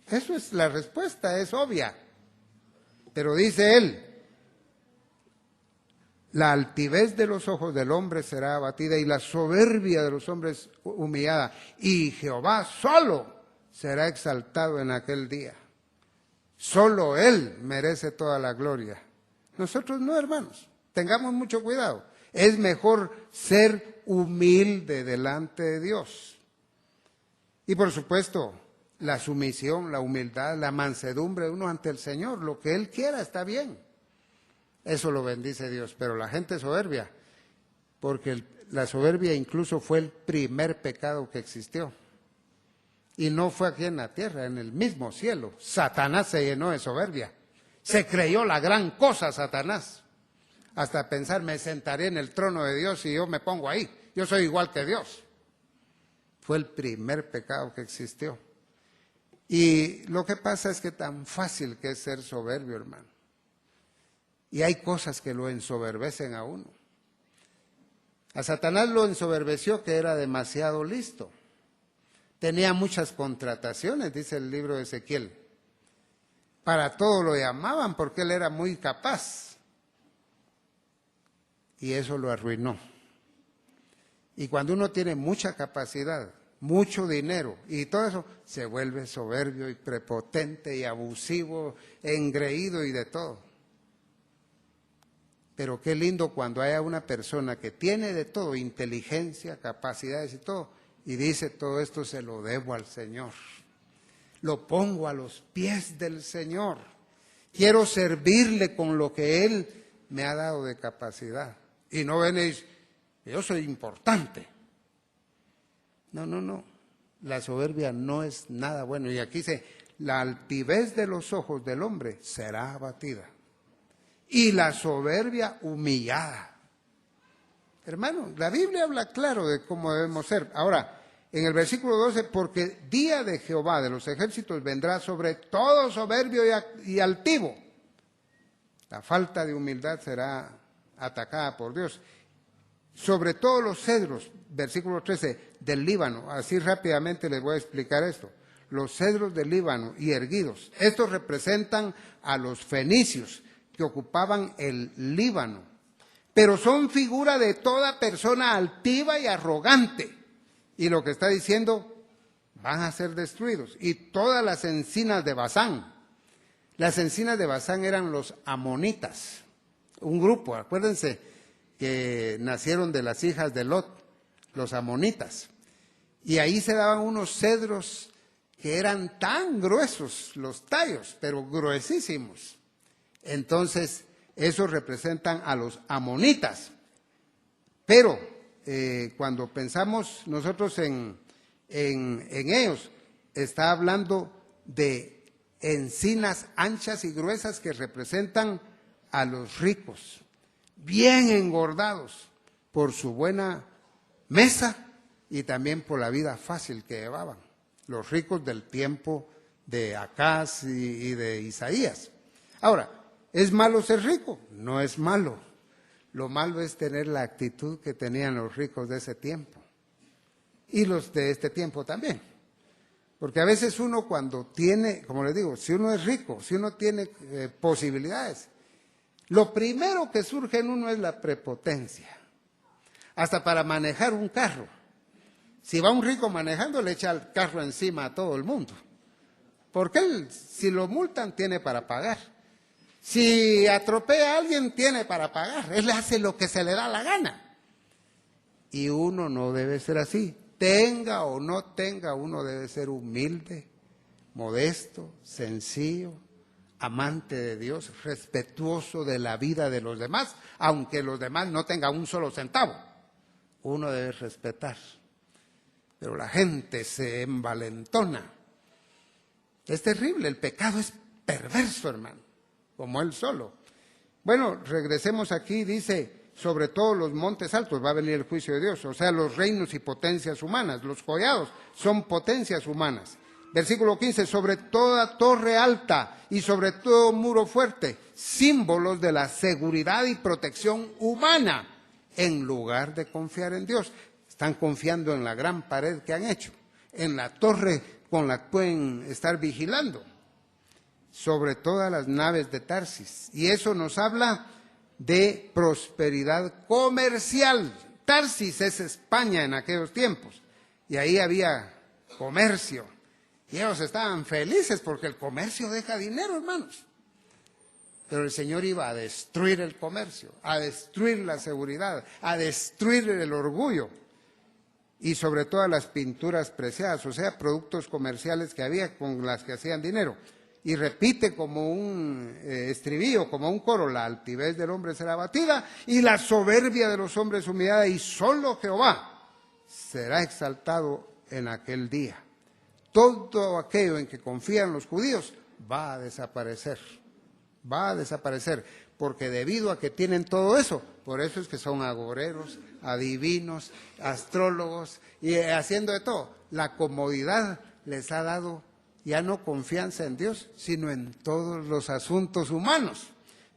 Eso es la respuesta, es obvia. Pero dice Él, la altivez de los ojos del hombre será abatida y la soberbia de los hombres humillada. Y Jehová solo será exaltado en aquel día. Solo Él merece toda la gloria. Nosotros no, hermanos. Tengamos mucho cuidado. Es mejor ser humilde delante de Dios. Y por supuesto, la sumisión, la humildad, la mansedumbre de uno ante el Señor. Lo que Él quiera está bien. Eso lo bendice Dios, pero la gente soberbia, porque la soberbia incluso fue el primer pecado que existió. Y no fue aquí en la tierra, en el mismo cielo. Satanás se llenó de soberbia. Se creyó la gran cosa Satanás. Hasta pensar, me sentaré en el trono de Dios y yo me pongo ahí. Yo soy igual que Dios. Fue el primer pecado que existió. Y lo que pasa es que tan fácil que es ser soberbio, hermano. Y hay cosas que lo ensoberbecen a uno. A Satanás lo ensoberbeció que era demasiado listo. Tenía muchas contrataciones, dice el libro de Ezequiel. Para todo lo llamaban porque él era muy capaz. Y eso lo arruinó. Y cuando uno tiene mucha capacidad, mucho dinero y todo eso, se vuelve soberbio y prepotente y abusivo, engreído y de todo. Pero qué lindo cuando haya una persona que tiene de todo, inteligencia, capacidades y todo, y dice, todo esto se lo debo al Señor. Lo pongo a los pies del Señor. Quiero servirle con lo que Él me ha dado de capacidad. Y no ven y dicen, yo soy importante. No. La soberbia no es nada bueno. Y aquí dice, la altivez de los ojos del hombre será abatida. Y la soberbia humillada. Hermano, la Biblia habla claro de cómo debemos ser. Ahora, en el versículo 12, porque día de Jehová de los ejércitos vendrá sobre todo soberbio y altivo. La falta de humildad será atacada por Dios. Sobre todos los cedros, versículo 13, del Líbano. Así rápidamente les voy a explicar esto. Los cedros del Líbano y erguidos. Estos representan a los fenicios que ocupaban el Líbano, pero son figura de toda persona altiva y arrogante. Y lo que está diciendo, van a ser destruidos. Y todas las encinas de Basán. Las encinas de Basán eran los amonitas, un grupo, acuérdense, que nacieron de las hijas de Lot, los amonitas. Y ahí se daban unos cedros que eran tan gruesos, los tallos, pero gruesísimos. Entonces, esos representan a los amonitas. Pero cuando pensamos nosotros en ellos, está hablando de encinas anchas y gruesas que representan a los ricos, bien engordados por su buena mesa y también por la vida fácil que llevaban. Los ricos del tiempo de Acaz y de Isaías. Ahora, ¿es malo ser rico? No es malo. Lo malo es tener la actitud que tenían los ricos de ese tiempo. Y los de este tiempo también. Porque a veces uno cuando tiene, como les digo, si uno es rico, si uno tiene posibilidades, lo primero que surge en uno es la prepotencia. Hasta para manejar un carro. Si va un rico manejando, le echa el carro encima a todo el mundo. Porque él, si lo multan, tiene para pagar. Si atropella a alguien, tiene para pagar. Él hace lo que se le da la gana. Y uno no debe ser así. Tenga o no tenga, uno debe ser humilde, modesto, sencillo, amante de Dios, respetuoso de la vida de los demás, aunque los demás no tengan un solo centavo. Uno debe respetar. pero la gente se envalentona. Es terrible, el pecado es perverso, hermano, como él solo. Bueno, regresemos aquí, dice, sobre todos los montes altos va a venir el juicio de Dios, o sea, los reinos y potencias humanas, los collados son potencias humanas. Versículo 15, sobre toda torre alta y sobre todo muro fuerte, símbolos de la seguridad y protección humana, en lugar de confiar en Dios. Están confiando en la gran pared que han hecho, en la torre con la que pueden estar vigilando, sobre todas las naves de Tarsis. Y eso nos habla de prosperidad comercial. Tarsis es España en aquellos tiempos, y ahí había comercio. Y ellos estaban felices porque el comercio deja dinero, hermanos. Pero el Señor iba a destruir el comercio, a destruir la seguridad, a destruir el orgullo. Y sobre todas las pinturas preciadas, o sea, productos comerciales que había con las que hacían dinero. Y repite como un estribillo, como un coro, la altivez del hombre será abatida y la soberbia de los hombres humillada, y solo Jehová será exaltado en aquel día. Todo aquello en que confían los judíos va a desaparecer, porque debido a que tienen todo eso, por eso es que son agoreros, adivinos, astrólogos y haciendo de todo. La comodidad les ha dado ya no confianza en Dios, sino en todos los asuntos humanos.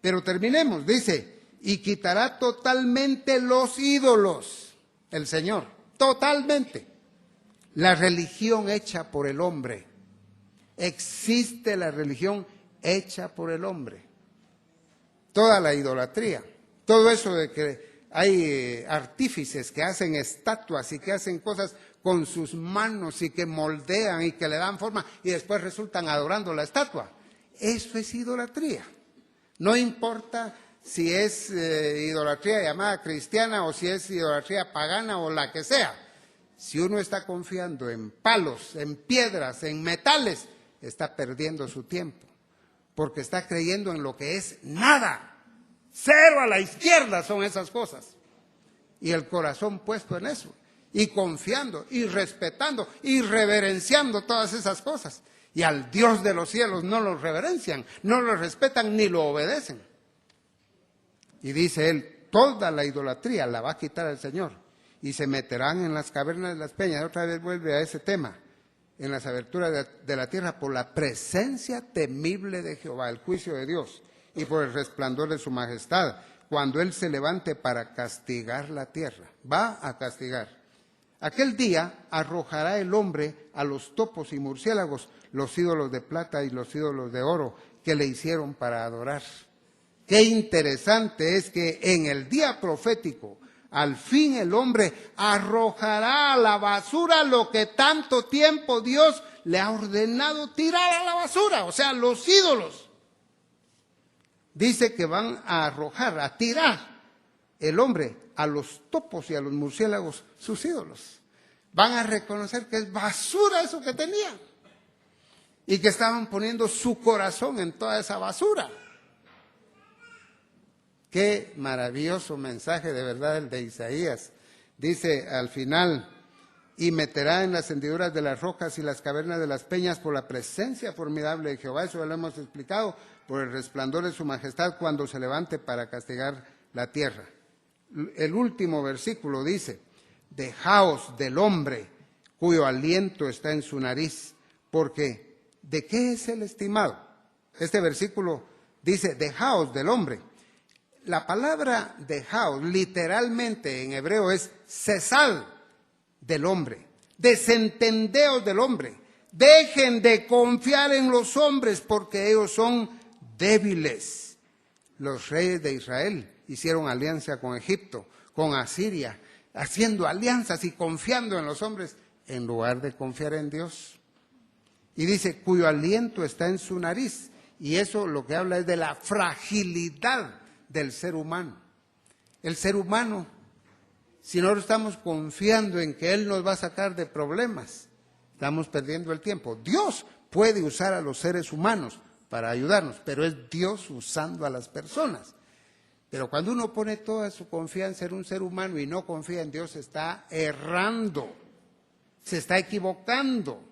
Pero terminemos, dice, y quitará totalmente los ídolos, el Señor, totalmente. La religión hecha por el hombre. Existe la religión hecha por el hombre. Toda la idolatría, todo eso de que hay artífices que hacen estatuas y que hacen cosas con sus manos y que moldean y que le dan forma y después resultan adorando la estatua. Eso es idolatría. No importa si es idolatría llamada cristiana o si es idolatría pagana o la que sea. Si uno está confiando en palos, en piedras, en metales, está perdiendo su tiempo, porque está creyendo en lo que es nada. Cero a la izquierda son esas cosas. Y el corazón puesto en eso, y confiando, y respetando, y reverenciando todas esas cosas. Y al Dios de los cielos no lo reverencian, no lo respetan, ni lo obedecen. Y dice él, toda la idolatría la va a quitar el Señor. Y se meterán en las cavernas de las peñas. Otra vez vuelve a ese tema. En las aberturas de la tierra, por la presencia temible de Jehová, el juicio de Dios, y por el resplandor de su majestad, cuando Él se levante para castigar la tierra. Va a castigar. Aquel día arrojará el hombre a los topos y murciélagos, los ídolos de plata y los ídolos de oro que le hicieron para adorar. Qué interesante es que en el día profético, al fin el hombre arrojará a la basura lo que tanto tiempo Dios le ha ordenado tirar a la basura, o sea, los ídolos. Dice que van a arrojar, a tirar el hombre a los topos y a los murciélagos sus ídolos. Van a reconocer que es basura eso que tenían y que estaban poniendo su corazón en toda esa basura. Qué maravilloso mensaje de verdad el de Isaías. Dice al final, y meterá en las hendiduras de las rocas y las cavernas de las peñas por la presencia formidable de Jehová. Eso ya lo hemos explicado, por el resplandor de su majestad cuando se levante para castigar la tierra. El último versículo dice, dejaos del hombre cuyo aliento está en su nariz, porque ¿de qué es el estimado? Este versículo dice, dejaos del hombre. La palabra dejaos literalmente en hebreo es cesad del hombre, desentendeos del hombre, dejen de confiar en los hombres porque ellos son débiles. Los reyes de Israel hicieron alianza con Egipto, con Asiria, haciendo alianzas y confiando en los hombres en lugar de confiar en Dios. Y dice, cuyo aliento está en su nariz, y eso lo que habla es de la fragilidad del ser humano. El ser humano, si no estamos confiando en que Él nos va a sacar de problemas, estamos perdiendo el tiempo. Dios puede usar a los seres humanos para ayudarnos, pero es Dios usando a las personas. Pero cuando uno pone toda su confianza en un ser humano y no confía en Dios, está errando. se está equivocando.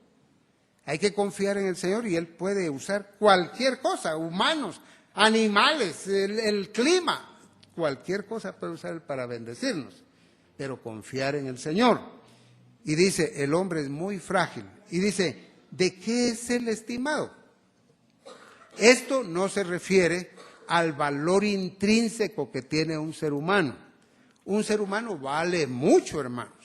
Hay que confiar en el Señor y Él puede usar cualquier cosa, humanos, animales, el clima, cualquier cosa puede usar Él para bendecirnos, pero confiar en el Señor. Y dice, el hombre es muy frágil. Y dice, ¿de qué es el estimado? Esto no se refiere al valor intrínseco que tiene un ser humano. Un ser humano vale mucho, hermanos.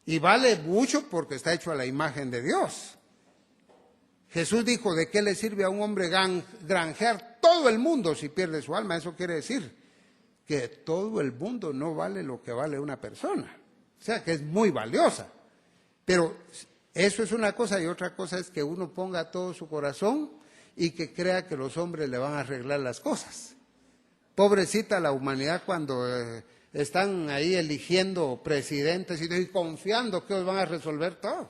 Y vale mucho porque está hecho a la imagen de Dios. Jesús dijo, ¿de qué le sirve a un hombre granjear todo el mundo si pierde su alma? Eso quiere decir que todo el mundo no vale lo que vale una persona. O sea, que es muy valiosa. Pero eso es una cosa y otra cosa es que uno ponga todo su corazón y que crea que los hombres le van a arreglar las cosas. Pobrecita la humanidad cuando están ahí eligiendo presidentes y confiando que ellos van a resolver todo.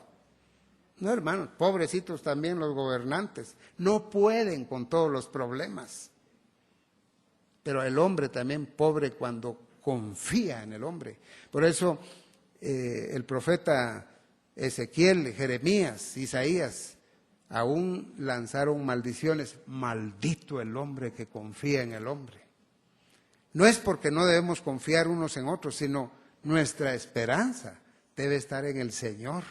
No, hermanos, pobrecitos también los gobernantes. No pueden con todos los problemas. Pero el hombre también pobre cuando confía en el hombre. Por eso el profeta Ezequiel, Jeremías, Isaías, aún lanzaron maldiciones. Maldito el hombre que confía en el hombre. No es porque no debemos confiar unos en otros, sino nuestra esperanza debe estar en el Señor.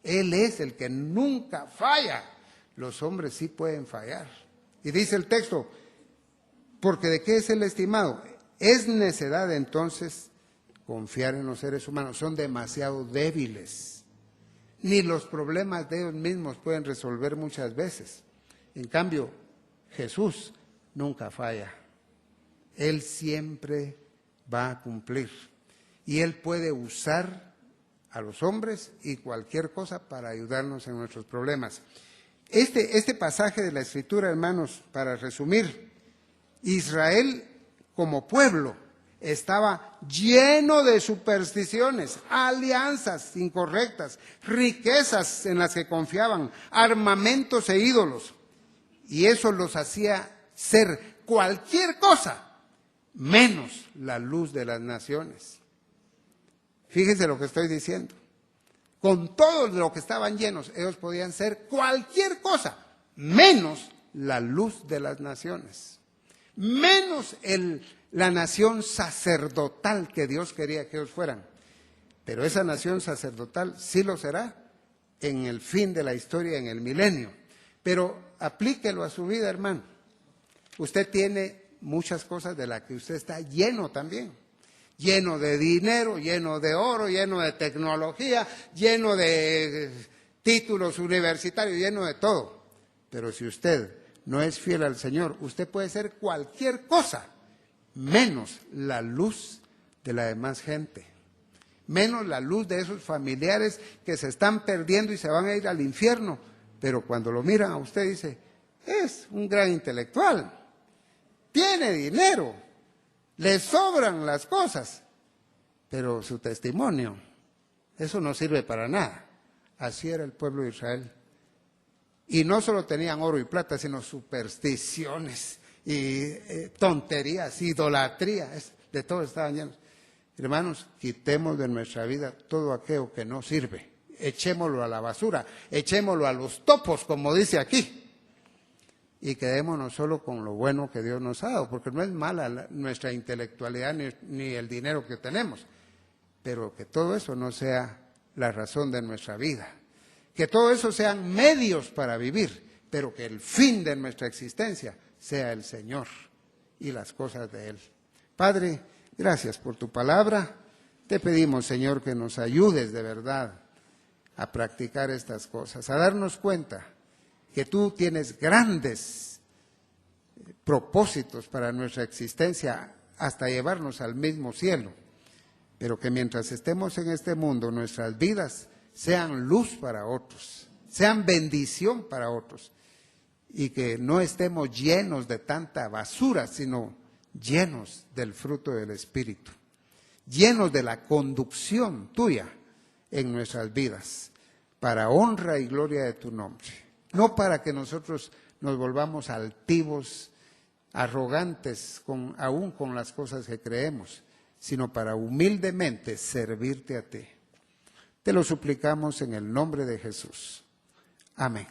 Él es el que nunca falla. Los hombres sí pueden fallar. Y dice el texto, porque ¿de qué es el estimado? Es necedad entonces confiar en los seres humanos. Son demasiado débiles. Ni los problemas de ellos mismos pueden resolver muchas veces. En cambio, Jesús nunca falla. Él siempre va a cumplir. Y Él puede usar a los hombres y cualquier cosa para ayudarnos en nuestros problemas. Este pasaje de la Escritura, hermanos, para resumir, Israel como pueblo estaba lleno de supersticiones, alianzas incorrectas, riquezas en las que confiaban, armamentos e ídolos. Y eso los hacía ser cualquier cosa menos la luz de las naciones. Fíjense lo que estoy diciendo. Con todo lo que estaban llenos, ellos podían ser cualquier cosa, menos la luz de las naciones. Menos la nación sacerdotal que Dios quería que ellos fueran. Pero esa nación sacerdotal sí lo será en el fin de la historia, en el milenio. Pero aplíquelo a su vida, hermano. Usted tiene muchas cosas de las que usted está lleno también. Lleno de dinero, lleno de oro, lleno de tecnología, lleno de títulos universitarios, lleno de todo. Pero si usted no es fiel al Señor, usted puede ser cualquier cosa, menos la luz de la demás gente. Menos la luz de esos familiares que se están perdiendo y se van a ir al infierno. Pero cuando lo miran a usted dice, es un gran intelectual. Tiene dinero, le sobran las cosas, pero su testimonio, eso no sirve para nada. Así era el pueblo de Israel. Y no solo tenían oro y plata, sino supersticiones y tonterías, idolatría, de todo estaban llenos. Hermanos, quitemos de nuestra vida todo aquello que no sirve. Echémoslo a la basura, echémoslo a los topos, como dice aquí. Y quedémonos solo con lo bueno que Dios nos ha dado, porque no es mala nuestra intelectualidad ni el dinero que tenemos, pero que todo eso no sea la razón de nuestra vida, que todo eso sean medios para vivir, pero que el fin de nuestra existencia sea el Señor y las cosas de Él. Padre, gracias por tu palabra. Te pedimos, Señor, que nos ayudes de verdad a practicar estas cosas, a darnos cuenta que tú tienes grandes propósitos para nuestra existencia hasta llevarnos al mismo cielo, pero que mientras estemos en este mundo nuestras vidas sean luz para otros, sean bendición para otros y que no estemos llenos de tanta basura, sino llenos del fruto del Espíritu, llenos de la conducción tuya en nuestras vidas, para honra y gloria de tu nombre. No para que nosotros nos volvamos altivos, arrogantes, aún con las cosas que creemos, sino para humildemente servirte a ti. Te lo suplicamos en el nombre de Jesús. Amén.